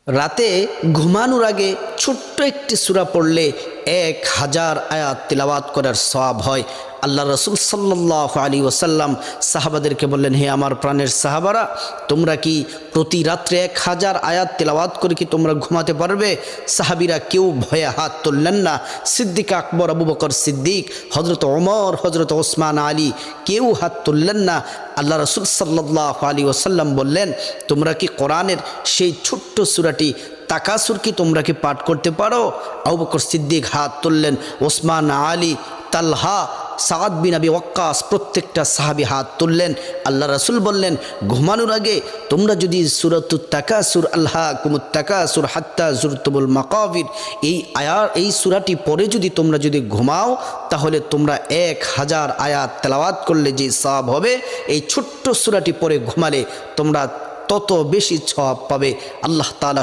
রাতে ঘুমানোর আগে ছোট্ট একটি সূরা পড়লে 1000 আয়াত তিলাওয়াত করার সওয়াব হয়। আল্লাহ রসুল সাল্লাল্লাহু আলাইহি ওয়াসাল্লাম সাহাবাদেরকে বললেন, হে আমার প্রাণের সাহাবারা, তোমরা কি প্রতি রাত্রে 1000 আয়াত তিলাওয়াত করে কি তোমরা ঘুমাতে পারবে? সাহাবীরা কেউ ভয়ে হাত তুললেন না। সিদ্দিক আকবর, আবু বকর সিদ্দিক, হজরত ওমর, হজরত ওসমান আলী কেউ হাত তুললেন না। আল্লাহ রসুল সাল্লাল্লাহু আলাইহি ওয়াসাল্লাম বললেন, তোমরা কি কোরআনের সেই ছোট্ট সূরাটি তাকাসুর কি তোমরা কি পাঠ করতে পারো? আবু বকর সিদ্দিক হাত তুললেন, ওসমান আলী, তালহা, সাদ বিন আবি ওয়াক্কাস প্রত্যেকটা সাহাবী হাত তুললেন। আল্লাহ রাসূল বললেন, ঘুমানোর আগে তোমরা যদি সূরাতুত তাকাসুর, আলহাকুমুত তাকাসুর হাত্তা যুরতুমুল মাকাবির, এই সূরাটি পড়ে যদি তোমরা ঘুমাও, তাহলে তোমরা 1000 আয়াত তেলাওয়াত করলে যে সওয়াব হবে, এই ছোট্ট সূরাটি পড়ে ঘুমালে তোমরা তত বেশি সওয়াব পাবে। আল্লাহ তাআলা